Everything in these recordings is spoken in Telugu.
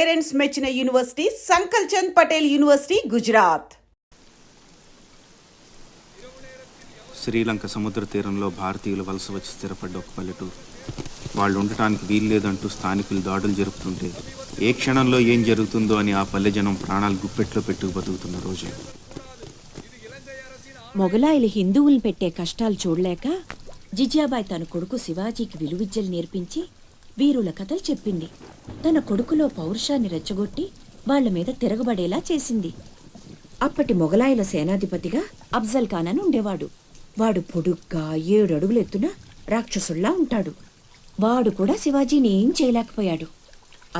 పేరెంట్స్ మెచ్చిన యూనివర్సిటీ సంకల్ చంద్ పటేల్ యూనివర్సిటీ, గుజరాత్. శ్రీలంక సముద్ర తీరంలో భారతీయులు వలస వచ్చి స్థిరపడ్డ ఒక పల్లెటూరు. వాళ్ళు ఉండటానికి వీల్లేదంటూ స్థానికులు దాడులు జరుపుతుంటే ఏ క్షణంలో ఏం జరుగుతుందో అని ఆ పల్లె జనం ప్రాణాలు గుప్పెట్లో పెట్టుకు బతుకుతున్న రోజు. మొగలాయిలు హిందువులను పెట్టే కష్టాలు చూడలేక జిజ్యాబాయ్ తన కొడుకు శివాజీకి విలువిద్యలు నేర్పించి వీరుల కథలు చెప్పింది. తన కొడుకులో పౌరుషాన్ని రెచ్చగొట్టి వాళ్ల మీద తిరగబడేలా చేసింది. అప్పటి మొగలాయిల సేనాధిపతిగా అఫ్జల్ ఖాన్ అని ఉండేవాడు. వాడు పొడుగ్గా 7 అడుగుల ఎత్తున రాక్షసుల్లా ఉంటాడు. వాడు కూడా శివాజీని ఏం చేయలేకపోయాడు.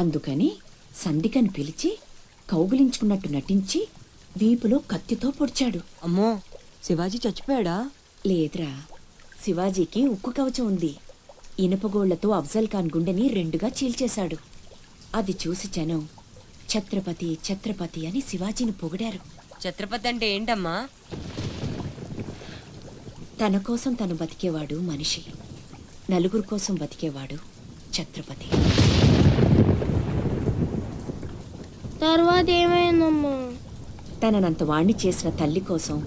అందుకని సంధికని పిలిచి కౌగిలించుకున్నట్టు నటించి వీపులో కత్తితో పొడిచాడు. అమ్మో, శివాజీ చచ్చిపోయాడా? లేదురా, శివాజీకి ఉక్కు కవచం ఉంది. ఇనుపగోళ్లతో అఫ్జల్ ఖాన్ గుండెని 2గా చీల్చేశాడు. అది చూసి జనం ఛత్రపతి ఛత్రపతి అని శివాజీని పొగిడారు. ఛత్రపతి అంటే ఏంటమ్మా? తన కోసం తను బతికేవాడు మనిషి, నలుగురు కోసం బతికేవాడు ఛత్రపతి. తర్వాత ఏమైందమ్మా? తననంత వాణ్ణి చేసిన తల్లి కోసం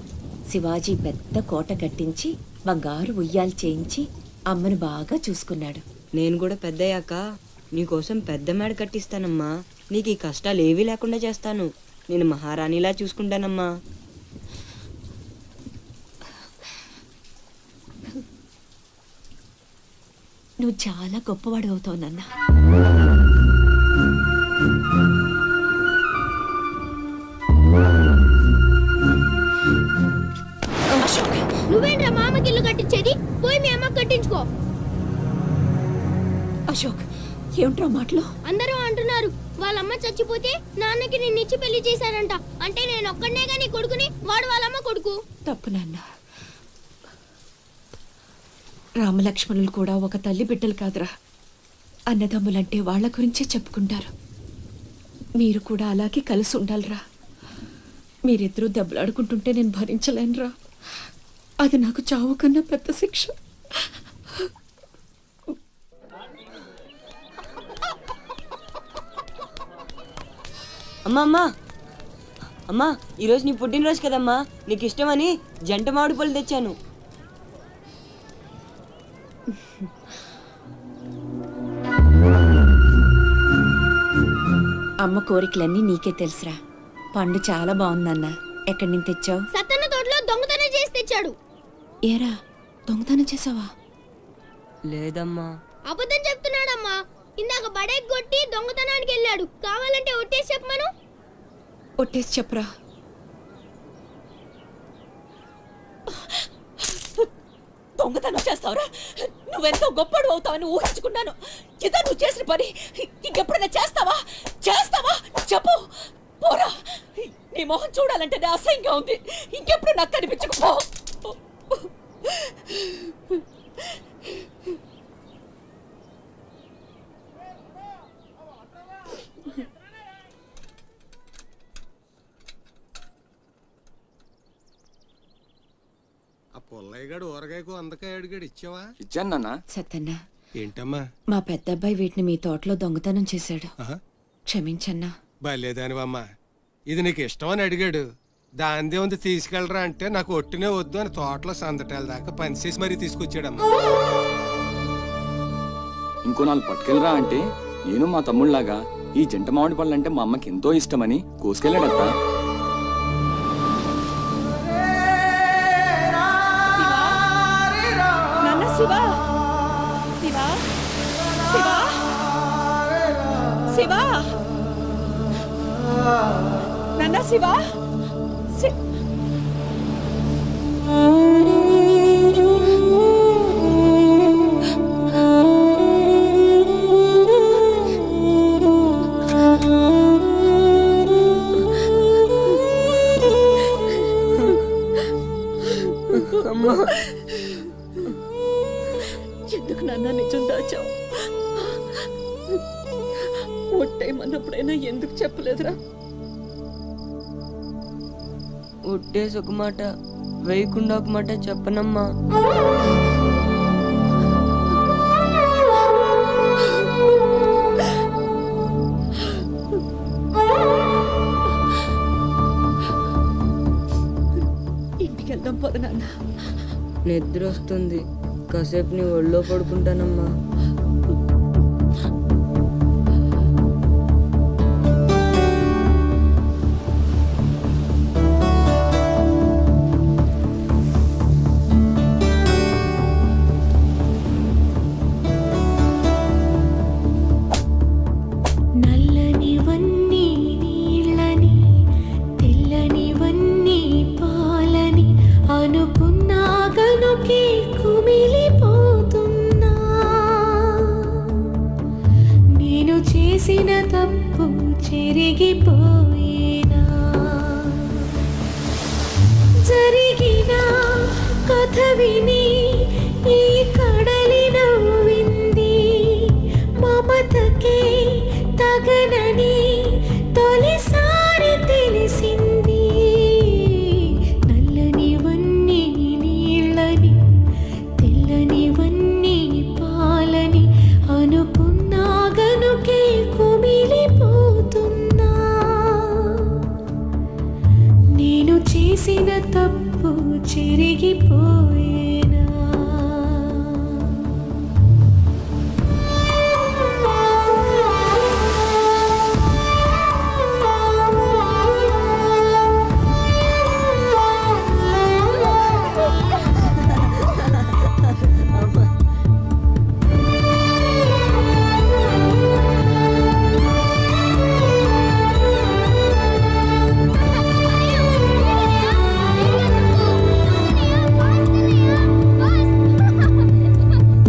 శివాజీ పెద్ద కోట కట్టించి బంగారు ఉయ్యాలు చేయించి అమ్మను బాగా చూసుకున్నాడు. నేను కూడా పెద్దయ్యాక నీకోసం పెద్ద మేడ కట్టిస్తానమ్మా. నీకు ఈ కష్టాలు ఏవీ లేకుండా చేస్తాను. నేను మహారాణిలా చూసుకుంటానమ్మా. నువ్వు చాలా గొప్పవాడు అవుతావు నాన్న. నువ్వేంట్రా మామకి ఇల్లు కట్టించేది? పోయి మీ అమ్మ కట్టించుకో. అశోక్, ఏమిట్రా మాటలు? అందరూ అంటున్నారు వాళ్ళమ్మ చచ్చిపోతే నాన్నకి నిన్నిచ్చి పెళ్లి చేశారంట. అంటే నేను ఒక్కడనే గాని కొడుకుని, వాడు వాళ్ళమ్మ కొడుకు. తప్పు నాన్న. రామలక్ష్మణులు కూడా ఒక తల్లి బిడ్డలు కాదురా. అన్నదమ్ములంటే వాళ్ళ గురించే చెప్పుకుంటారు. మీరు కూడా అలాగే కలిసి ఉండాలిరా. మీరిద్దరూ దెబ్బలాడుకుంటుంటే నేను భరించలేనురా. అది నాకు చావు కన్నా పెద్ద శిక్ష. అమ్మా అమ్మా అమ్మా, ఈరోజు నీ పుట్టినరోజు కదమ్మా. నీకు ఇష్టమని జంట మామిడి పళ్ళు తెచ్చాను. అమ్మ కోరికలన్నీ నీకే తెలుసురా. పండు చాలా బాగుందన్న. ఎక్కడి నుంచి తెచ్చావు? సత్తన్న తోటలో దొంగతనం చేసి తెచ్చాడు. ఏరా, దొంగతనం చేసావా? లేదమ్మా. అబద్ధం చెప్తున్నాడమ్మా. ఇందాక బడేకి కొట్టి దొంగతనానికి వెళ్ళాడు. కావాలంటే ఒట్టేసి చెప్పమను. ఒట్టేసి చెప్పరా. దొంగతనం చేస్తావురా? నువ్వెంతో గొప్పడు అవుతావని ఊహించుకున్నాను. ఇదా నువ్వు చేసిన పని? ఇంకెప్పుడైనా చేస్తావా? చెప్పు. పోరా, నీ మొహం చూడాలంటే నా అసహ్యంగా ఉంది. ఇంకెప్పుడు నాకు కనిపించకపో. పుల్లయ్యగాడు ఊరగాయకు అందకాయ అడిగాడు, ఇచ్చావా? ఇచ్చాను నాన్న. సత్తన్న, ఏంటమ్మా? మా పెద్ద అబ్బాయి వీటిని మీ తోటలో దొంగతనం చేశాడు. క్షమించన్నా. బలేదానివమ్మా. ఇది నీకు ఇష్టమని అడిగాడు. దాందే ఉంది తీసుకెళ్ళరా అంటే నాకు ఒట్టినే వద్దు అని తోటలో సందటాల దాకా పనిచేసి మరీ తీసుకొచ్చాడమ్మా. ఇంకో 4 పట్టుకెళ్ళరా అంటే నేను మా తమ్ముళ్లాగా ఈ జంట మామిడి పళ్ళు అంటే మా అమ్మకి ఎంతో ఇష్టమని కోసుకెళ్ళాడత్త. శివా, శివా, శివా, శివా, నాన్న శివా. అమ్మా, ఎందుకు నాన్న నిజం దాచావు? ఒట్టేయమన్నప్పుడైనా ఎందుకు చెప్పలేదురా? ఒట్టేసి ఒక మాట, వేయకుండా ఒక మాట చెప్పనమ్మా. నిద్రపోదు నాన్న. నిద్ర వస్తుంది, కాసేపు నీ ఒళ్ళో పడుకుంటానమ్మా. నల్లనివన్నీ నీళ్ళని తెల్లనివన్నీ పాలని అనుకున్నా గనుకే కుమిలిపోతున్నా. నేను చేసిన తప్పు చెరిగిపోయేనా. జరిగిన కథ విని ఈ కడలి నవ్వింది. మమతకే తగనని తొలిసారి తెలిసింది. నల్లనివన్నీ నీళ్ళని తెల్లనివన్నీ పాలని అనుకున్నా గనుకే కుమిలిపోతున్నా. నేను చేసిన తప్పు చెరిగిపోయేనా.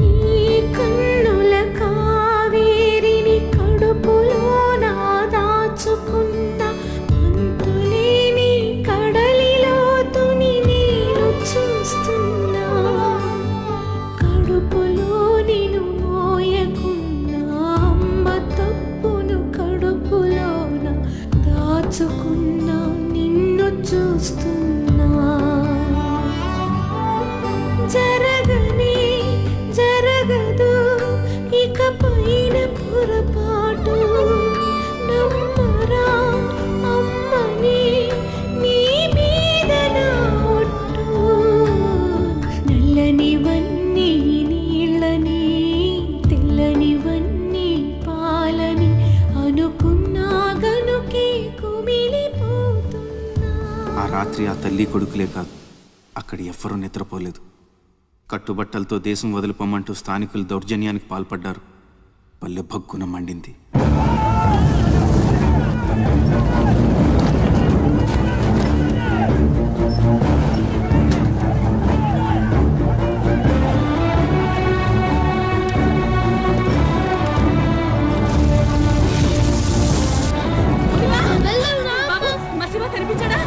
ఈ కన్నుల కావేరిని కడుపులో నా దాచుకున్న అంతులేని కడలిలో తుని నేను చూస్తున్నా. కడుపులో నిన్ను మోయకున్న అమ్మ తప్పును కడుపులోన దాచుకున్న నిన్ను చూస్తున్నా. జరగనే జరగదు ఇక పైన పొరపాటు. నమ్మరా అమ్మని నీ మీద నా ఒట్టు. నల్లనివన్నీ నీళ్ళని తెల్లనివన్నీ పాలని అనుకున్నా గనుకే కుమిలిపోతున్నా. ఆ రాత్రి ఆ తల్లి కొడుకులే కాదు, అక్కడ ఎవ్వరూ నిద్రపోలేదు. కట్టుబట్టలతో దేశం వదిలిపోమంటూ స్థానికులు దౌర్జన్యానికి పాల్పడ్డారు. పల్లె భగ్గున మండింది. బాబు, మా శివ కనిపించాడా?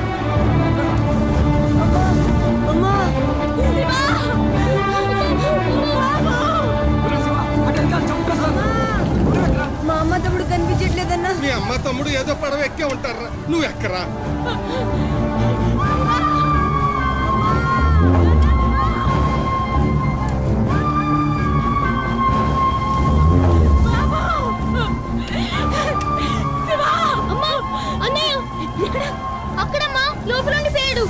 మా అమ్మ తమ్ముడు కనిపించట్లేదన్నా. మీ అమ్మ తమ్ముడు ఏదో పడవ ఎక్కే ఉంటారా, నువ్వు ఎక్కరా. అమ్మా అన్నయ్య అక్కడమ్మా లోపల ఉండిపోయాడు.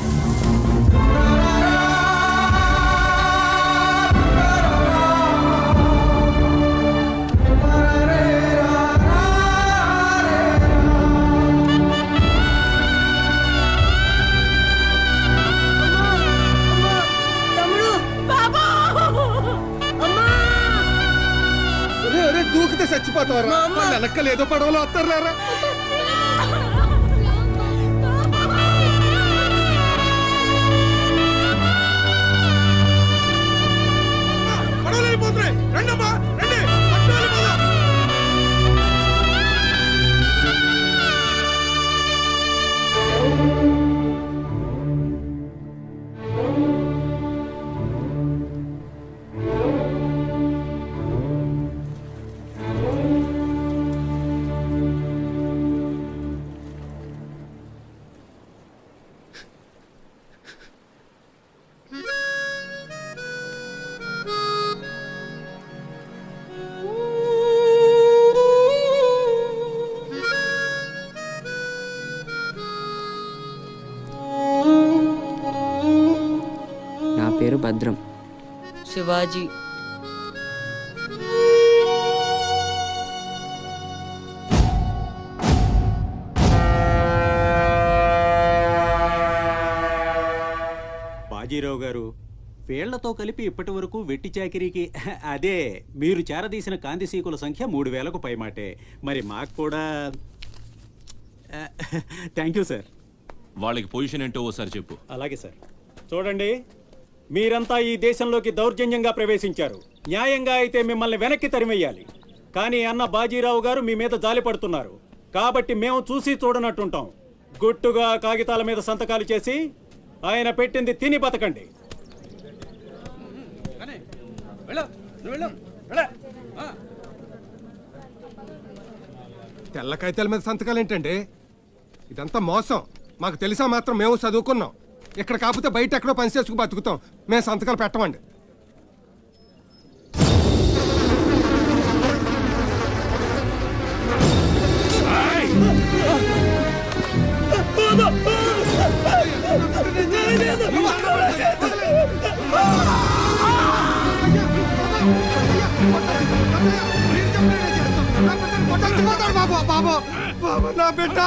తమ్ముడు దూకితే చచ్చిపోతావరా. వాళ్ళ వెనక్కలు ఏదో పడవలో వస్తారా. పడవలు వెళ్ళిపోతున్నాయి. రండమ్మా రండి, పట్టు వెళ్ళిపోదాం. పేరు భద్రం. శివాజీ. బాజీరావు గారు, వీళ్లతో కలిపి ఇప్పటి వరకు వెట్టి చాకిరీకి అదే మీరు చేరదీసిన కాంతిసీకుల సంఖ్య 3000కు పైమాటే. మరి మాకు కూడా థ్యాంక్ యూ సార్. వాళ్ళకి పొజిషన్ ఏంటో ఓసారి చెప్పు. అలాగే సార్. చూడండి, మీరంతా ఈ దేశంలోకి దౌర్జన్యంగా ప్రవేశించారు. న్యాయంగా అయితే మిమ్మల్ని వెనక్కి తరిమెయ్యాలి. కానీ అన్న బాజీరావు గారు మీ మీద జాలి పడుతున్నారు. కాబట్టి మేము చూసి చూడనట్టుంటాం. గుట్టుగా కాగితాల మీద సంతకాలు చేసి ఆయన పెట్టింది తిని బతకండి. తెల్ల కాగితాల మీద సంతకాలు ఏంటండి? ఇదంతా మోసం. మాకు తెలిసా మాత్రం మేము చదువుకున్నాం. ఇక్కడ కాకపోతే బయట ఎక్కడో పని చేసుకుని బతుకుతాం. మేము సంతకాలు పెట్టమండి. నా బిడ్డ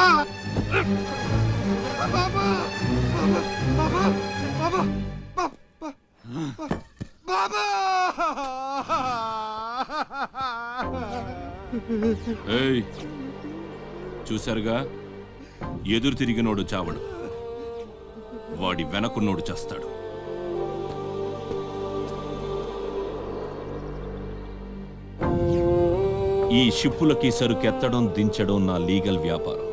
ఏయ్, చూశారుగా, ఎదురు తిరిగినోడు చావడు, వాడి వెనకున్నోడు చేస్తాడు. ఈ షిప్పులకి సరుకెత్తడం దించడం నా లీగల్ వ్యాపారం.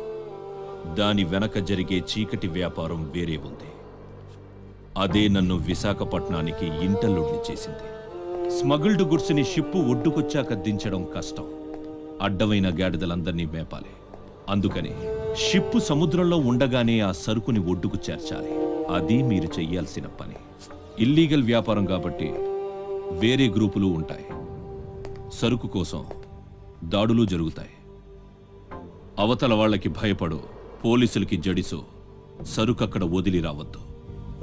దాని వెనక జరిగే చీకటి వ్యాపారం వేరే ఉంది. అదే నన్ను విశాఖపట్నానికి ఇంటల్లుడిని చేసింది. స్మగుల్డ్ గుడ్స్ని షిప్పు ఒడ్డుకొచ్చాక దించడం కష్టం. అడ్డమైన గాడిదలందర్నీ మేపాలి. అందుకని షిప్పు సముద్రంలో ఉండగానే ఆ సరుకుని ఒడ్డుకు చేర్చాలి. అది మీరు చెయ్యాల్సిన పని. ఇల్లీగల్ వ్యాపారం కాబట్టి వేరే గ్రూపులు ఉంటాయి. సరుకు కోసం దాడులు జరుగుతాయి. అవతల వాళ్ళకి భయపడు, పోలీసులకి జడిసో సరుకక్కడ వదిలి రావద్దు.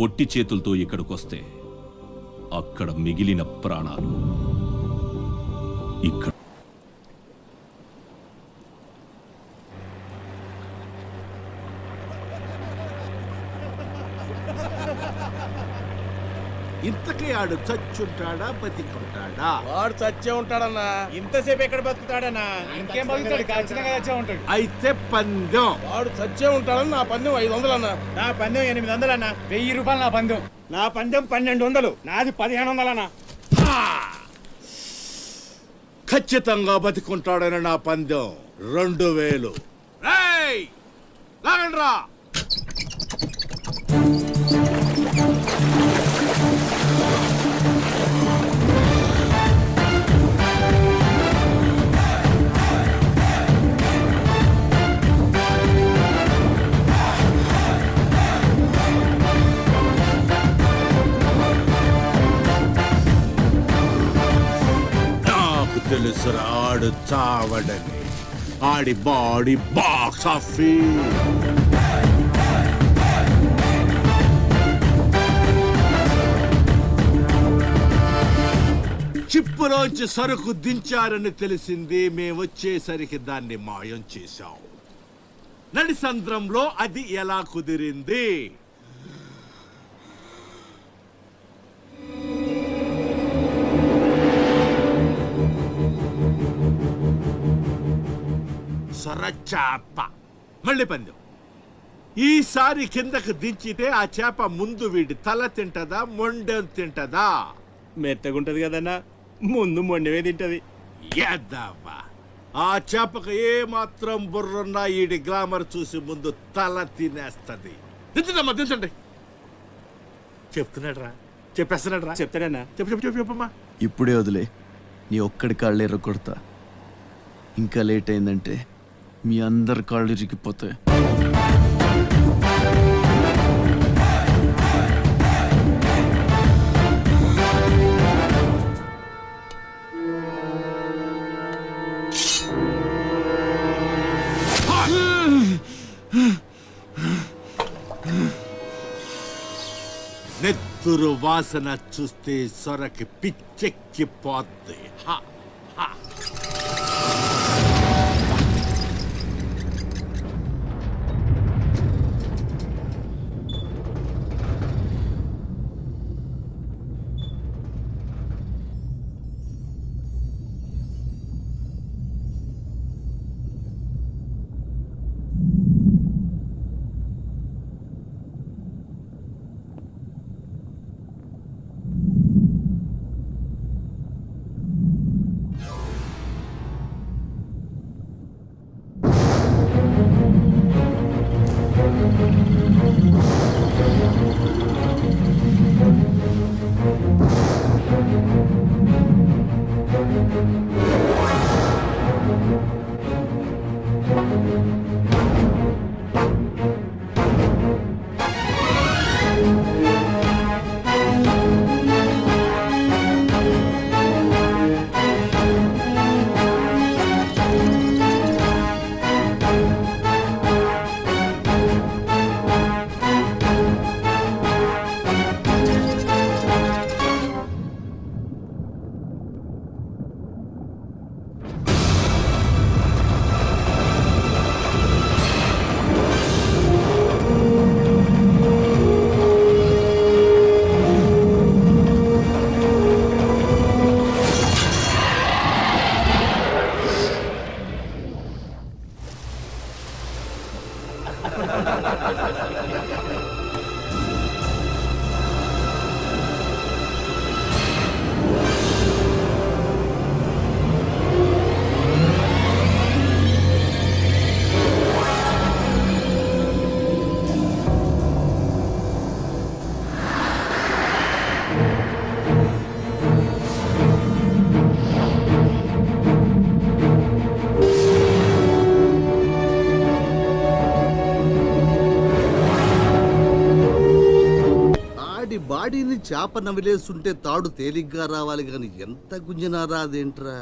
ఒట్టి చేతులతో ఇక్కడికొస్తే అక్కడ మిగిలిన ప్రాణాలు ఇక్కడ. ఇంతకీ ఆడు చచ్చుంటాడా బతికుంటాడా? వాడు చచ్చే ఉంటాడన్నా. ఇంతసేపు ఎక్కడ బతుకుతాడన్నా? ఇంకేం బతుకుతాడు? ఖచ్చితంగా చచ్చే ఉంటాడు. అయితే పందెం. వాడు చచ్చే ఉంటాడని నా పందెం 500 అన్నా. నా పందెం 800 అన్నా. 1000 రూపాయలు నా పందెం. నా పందెం 1200. నాది 1500 అన్నా. ఖచ్చితంగా బతికుంటాడని నా పందెం 2000. లాగండ్రా. తెలుసు ఆడు చావడని. ఆడి బాడీ బాక్స్ ఆఫీస్. చిప్పులోంచి సరుకు దించారని తెలిసింది. మేమొచ్చేసరికి దాన్ని మాయం చేశాం. నడిసంద్రంలో అది ఎలా కుదిరింది? సొరచాప. మళ్ళీ పందెం. ఈసారి కిందకు దించితే ఆ చేప ముందు వీడి తల తింటదా, మొండెం తింటదా? మెత్తగుంటది కదన్నా, ముందు మొండవే తింటది. ఏద్దావా, ఆ చేపకు ఏ మాత్రం బుర్రున్నా ఈడి గ్లామర్ చూసి ముందు తల తినేస్తది. దించడమ్మా, దించండి. చెప్తున్నాడ్రా, చెప్పేస్తున్నాడ్రా. చెప్తాడన్నా. చెప్పు చెప్పు చెప్పు చెప్పమ్మా. ఇప్పుడే వదిలే, నీ ఒక్కడి కాళ్ళు ఎర్ర కొడతా. ఇంకా లేట్ అయిందంటే మీ అందరి కాళ్ళు ఇరిగిపోతాయి. నెత్తురు వాసన చూస్తే సొరకి పిచ్చెక్కిపోద్ది. హ, హ. బాడీని చేప నవిలేస్తుంటే తాడు తేలిగ్గా రావాలి కానీ ఎంత గుంజినా రాదేంట్రా.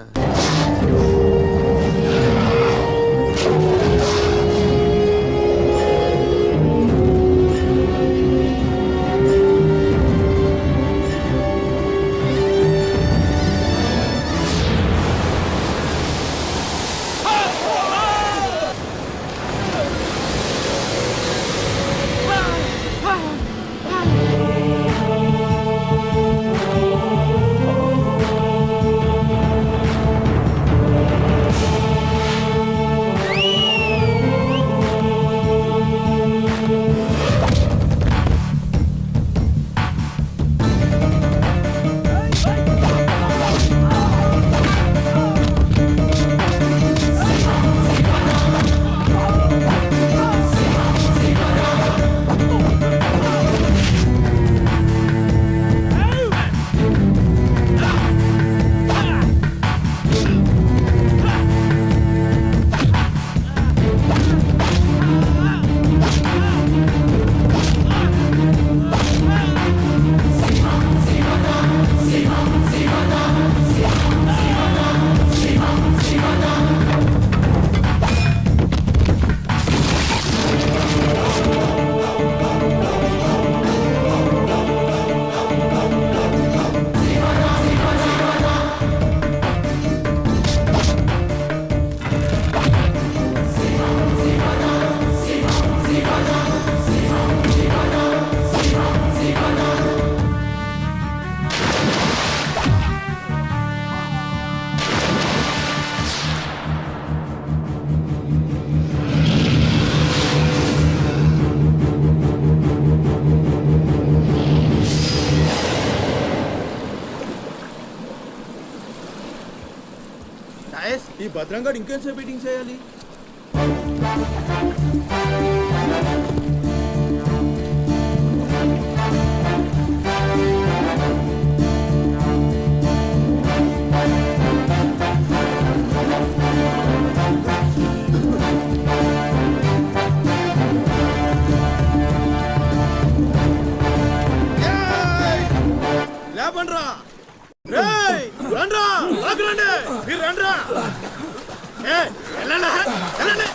ఈ భద్రంగాడు ఇంకేంసేపు మీటింగ్ చేయాలి? లేపండ్రా, రేయ్ రండ్రా, ఆగండి, మీరు రండ్రా. వెళ్ళండి వెళ్ళండి.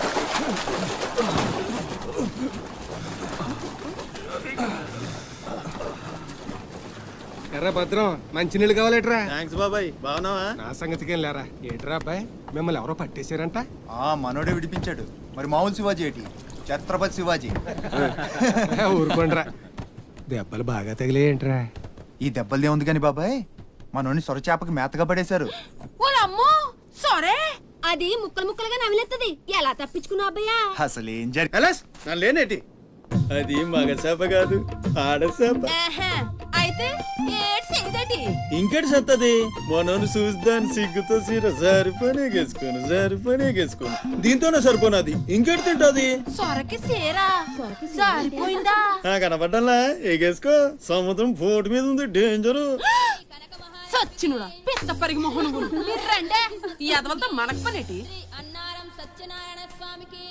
ఎరా భద్రం మంచినీళ్ళు కావాలేట్రా? థ్యాంక్స్ బాబాయ్, బాగున్నావా? నా సంగతికి వెళ్ళారా ఏట్రా అబ్బాయి, మిమ్మల్ని ఎవరో పట్టేశారంట? మనోడే విడిపించాడు. మరి మామూలు శివాజీ ఏంటి, ఛత్రపతి శివాజీ. ఊరుకోండ్రా, దెబ్బలు బాగా తగిలేయంట్రా? ఈ దెబ్బలదే ఉంది కానీ బాబాయ్, మనోడిని సొరచేపకి మేతగా పడేశారు. ఓలమ్మో సరే, అది ముక్కలు ముక్కలుగా నమిలేస్తుంది. ఎలా తప్పించుకున్నావు అబ్బయ్యా? అసలు ఏం జరిగి లేనేటి, అది మగ చేప కాదు, ఆడచేప. అయితే ఏడ్చేదటి ఇంకటి సత్తది, మనోని చూస్తాను సిగ్గుతో సీర సరిపోనేగేసుకోను దీంతోనే సరిపోనది, ఇంకటి తింటది. సొరకి సేరా సరిపోయిందా? కనపడ్డా ఎగేసుకో, సముద్రం పోటు మీద ఉంది, డేంజరు. సచ్చినుడా పిత్త పరిగి మొహను రండే ఈ అదవంతా మనకు పనేటి. అన్నారం సత్యనారాయణ స్వామికి